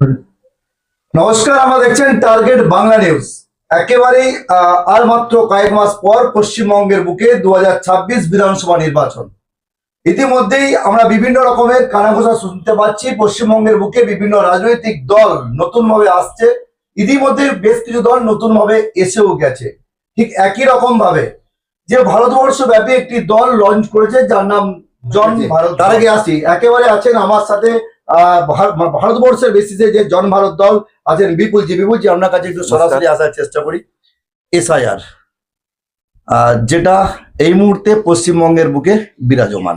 নমস্কার, আমরা দেখছেন টার্গেট বাংলা নিউজ। একেবারেই আর মাত্র কয়েক মাস পর পশ্চিমবঙ্গের বুকে 2026 বিধানসভা নির্বাচন। ইতিমধ্যেই আমরা বিভিন্ন রকমের কানাঘোষা শুনতে পাচ্ছি। পশ্চিমবঙ্গের বুকে বিভিন্ন রাজনৈতিক দল নতুন ভাবে আসছে, ইতিমধ্যে বেশ কিছু দল নতুন ভাবে এসেও গেছে। ঠিক একই রকম ভাবে যে ভারতবর্ষ ব্যাপী একটি দল লঞ্চ করেছে যার নাম জন ভারত। তার আগে আসি, একেবারে আছেন আমার সাথে ভারতবর্ষের বেসিসে যে জন ভারত দল আছেন বিপুলজি। আপনার কাছে একটু সরাসরি আসার চেষ্টা করি। এসআইআর যেটা এই মুহূর্তে পশ্চিমবঙ্গের বুকে বিরাজমান,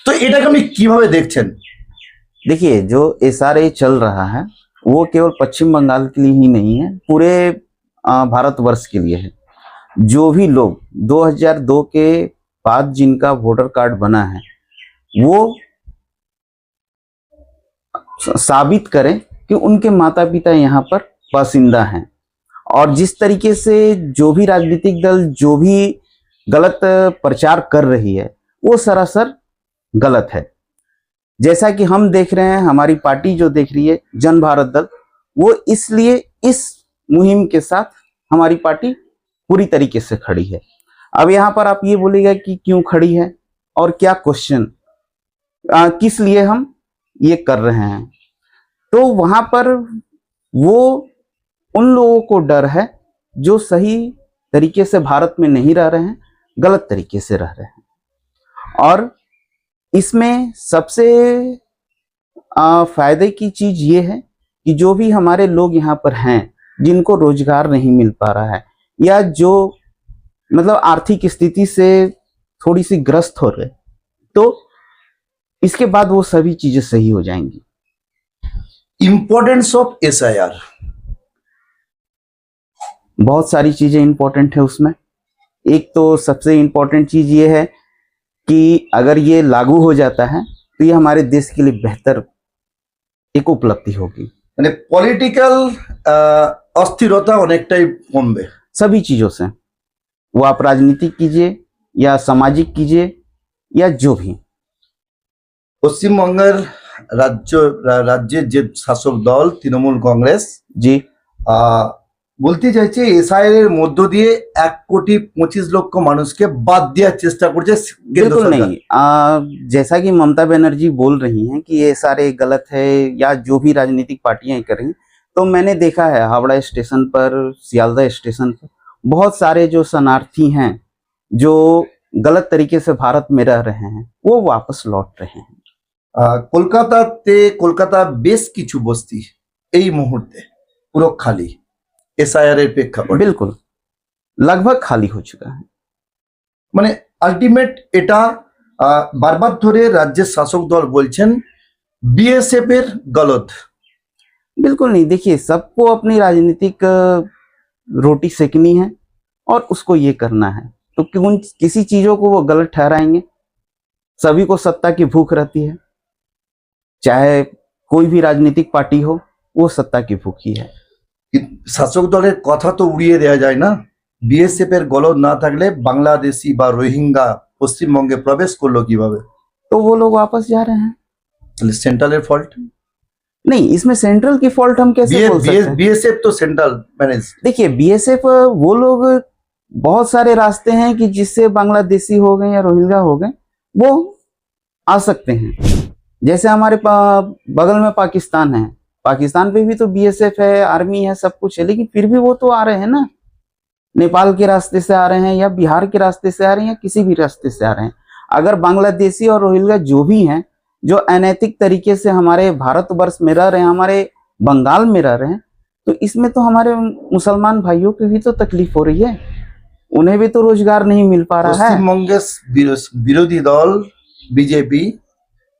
তো এটাকে আপনি কিভাবে দেখছেন? देखिए, जो एसआरए चल रहा है वो केवल पश्चिम बंगाल के लिए ही नहीं है, पूरे भारतवर्ष के लिए है। जो भी लोग 2002 के बाद जिनका वोटर कार्ड बना है वो साबित करें कि उनके माता पिता यहाँ पर बासिंदा हैं। और जिस तरीके से जो भी राजनीतिक दल जो भी गलत प्रचार कर रही है वो सरासर गलत है। जैसा कि हम देख रहे हैं, हमारी पार्टी जो देख रही है जन भारत दल, वो इसलिए इस मुहिम के साथ हमारी पार्टी पूरी तरीके से खड़ी है। अब यहाँ पर आप ये बोलिएगा कि क्यों खड़ी है और क्या क्वेश्चन, किस लिए हम ये कर रहे हैं, तो वहां पर वो उन लोगों को डर है जो सही तरीके से भारत में नहीं रह रहे हैं, गलत तरीके से रह रहे हैं। और इसमें सबसे फायदे की चीज ये है कि जो भी हमारे लोग यहाँ पर हैं जिनको रोजगार नहीं मिल पा रहा है या जो मतलब आर्थिक स्थिति से थोड़ी सी ग्रस्त हो रहे, तो इसके बाद वो सभी चीजें सही हो जाएंगी। इम्पोर्टेंस ऑफ एसआईआर, बहुत सारी चीजें इंपॉर्टेंट है उसमें। एक तो सबसे इंपॉर्टेंट चीज ये है कि अगर ये लागू हो जाता है तो ये हमारे देश के लिए बेहतर एक उपलब्धि होगी। মানে পলিটিক্যাল অস্থিরতা অনেকটাই কমবে सभी चीजों से, वो आप राजनीतिक कीजिए या सामाजिक कीजिए या जो भी। পশ্চিমবঙ্গের রাজ্যের যে শাসক দল তৃণমূল কংগ্রেস जी, বলতে চাইছে এসআইআর এর মধ্য দিয়ে 1,25,00,000 মানুষকে বাদ দেওয়ার চেষ্টা করছে। बिल्कुल नहीं। जैसा कि ममता बनर्जी बोल रही हैं कि ये सारे गलत है या जो भी राजनीतिक पार्टियां कर रही हैं, तो मैंने देखा है हावड़ा स्टेशन पर, सियालदह स्टेशन पर बहुत सारे जो शरणार्थी हैं जो गलत तरीके से भारत में रह रहे हैं वो वापस लौट रहे हैं। কলকাতা বেশ কিছু বস্তি এই মুহূর্তে পুরো খালি এসআইআর এর প্রেক্ষাপটে। बिल्कुल लगभग खाली हो चुका है। মানে আলটিমেট এটা বারবার ধরে রাজ্যের শাসক দল বলছেন বিএসএফ এর গলদ। बिल्कुल नहीं। देखिए, सबको अपनी राजनीतिक रोटी सेकनी है और उसको ये करना है, तो क्यों किसी चीजों को वो गलत ठहराएंगे। सभी को सत्ता की भूख रहती है, चाहे कोई भी राजनीतिक पार्टी हो, वो सत्ता की भूखी है। শাসক দলের কথা তো উড়িয়ে দেওয়া যায় না। বিএসএফ এর গলদ না থাকলে বাংলাদেশি বা রোহিঙ্গা পশ্চিমবঙ্গে প্রবেশ করলো কিভাবে? तो वो लोग वापस जा रहे हैं। তাহলে সেন্ট্রালের ফল্ট नहीं, इसमें सेंट्रल की फॉल्ट हम कैसे बोल सकते हैं? बीएसएफ तो सेंट्रल मैनेज। देखिए, बीएसएफ वो लोग, बहुत सारे रास्ते हैं कि जिससे बांग्लादेशी हो गए या रोहिंग्या हो गए वो आ सकते हैं। जैसे हमारे बगल में पाकिस्तान है, पाकिस्तान पे भी तो बीएसएफ है, आर्मी है, सब कुछ है, लेकिन फिर भी वो तो आ रहे हैं ना। नेपाल के रास्ते से आ रहे हैं या बिहार के रास्ते से आ रहे हैं या किसी भी रास्ते से आ रहे हैं। अगर बांग्लादेशी और रोहिंग्या जो भी हैं जो अनैतिक तरीके से हमारे भारतवर्ष में रह रहे हैं, हमारे बंगाल में रह रहे हैं, तो इसमें तो हमारे मुसलमान भाइयों की भी तो तकलीफ हो रही है, उन्हें भी तो रोजगार नहीं मिल पा रहा है। পশ্চিমবঙ্গের বিরোধী দল বিজেপি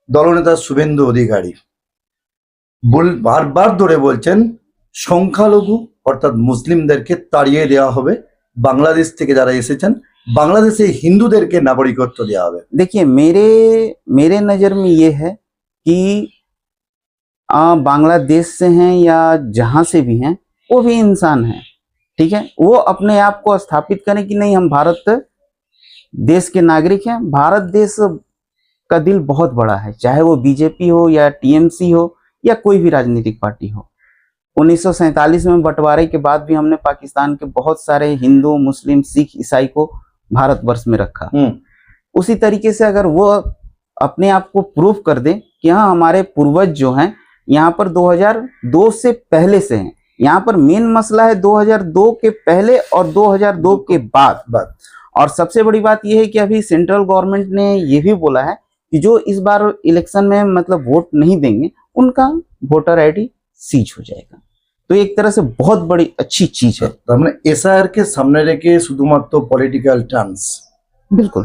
দলনেতা শুভেন্দু অধিকারী বারবার ধরে বলছেন সংখ্যালঘু অর্থাৎ মুসলিমদেরকে তাড়িয়ে দেওয়া হবে, বাংলাদেশ থেকে যারা এসেছেন বাংলাদেশে হিন্দুদেরকে নাগরিকত্ব দেওয়া হবে। देखिए, मेरे नजर में ये है कि बांग्लादेश से हैं या जहां से भी हैं वो भी इंसान हैं, ठीक है। वो अपने आप को स्थापित करें कि नहीं, हम भारत देश के नागरिक हैं। भारत देश का दिल बहुत बड़ा है, चाहे वो बीजेपी हो या टीएमसी हो या कोई भी राजनीतिक पार्टी हो। 1947 में बंटवारे के बाद भी हमने पाकिस्तान के बहुत सारे हिंदू, मुस्लिम, सिख, ईसाई को भारतवर्ष में रखा। उसी तरीके से अगर वो अपने आप को प्रूव कर दे कि हाँ हमारे पूर्वज जो हैं यहाँ पर 2002 से पहले से हैं, यहाँ पर मेन मसला है 2002 के पहले और 2002 के बाद। और सबसे बड़ी बात यह है कि अभी सेंट्रल गवर्नमेंट ने ये भी बोला है कि जो इस बार इलेक्शन में मतलब वोट नहीं देंगे उनका वोटर आईडी सीज हो जाएगा। तो एक तरह से बहुत बड़ी अच्छी चीज है। তার মানে এসআইআর কে সামনে রেখে শুধুমাত্র পলিটিক্যাল টার্মস, बिल्कुल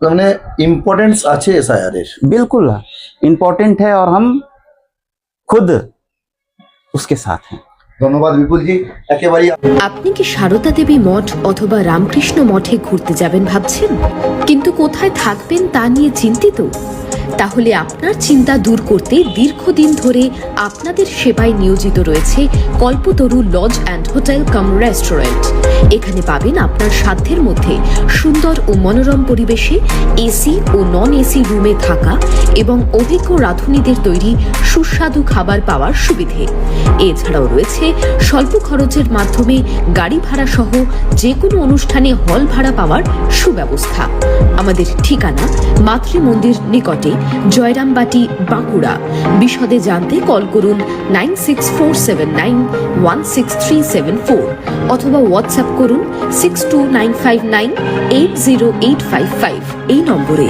তার মানে ইম্পর্টেন্স আছে এসআইআর এর। बिल्कुल इम्पोर्टेंट है और हम खुद उसके साथ हैं। ধন্যবাদ বিপুলজি। একেবারেই আপনি কি সারদা দেবী মঠ অথবা রামকৃষ্ণ মঠে ঘুরতে যাবেন ভাবছেন, কিন্তু কোথায় থাকবেন তা নিয়ে চিন্তিত? তাহলে আপনার চিন্তা দূর করতে দীর্ঘদিন ধরে আপনাদের সেবায় নিয়োজিত রয়েছে Kalpataru lodge and hotel cum restaurant. এখানে পাবেন আপনার সাধ্যের মধ্যে সুন্দর ও মনোরম পরিবেশে এসি ও নন এসি রুমে থাকা এবং অভিজ্ঞ রাঁধুনিদের তৈরি সুস্বাদু খাবার পাওয়ার সুবিধে। এছাড়াও রয়েছে স্বল্প খরচের মাধ্যমে গাড়ি ভাড়া সহ যে কোনো অনুষ্ঠানে হল ভাড়া পাওয়ার সুব্যবস্থা। আমাদের ঠিকানা মাতৃ মন্দির নিকটে, জয়রামবাটি, বাঁকুড়া। বিশদে জানতে কল করুন 9647916374 অথবা হোয়াটসঅ্যাপ করুন 6295980855 এই নম্বরে।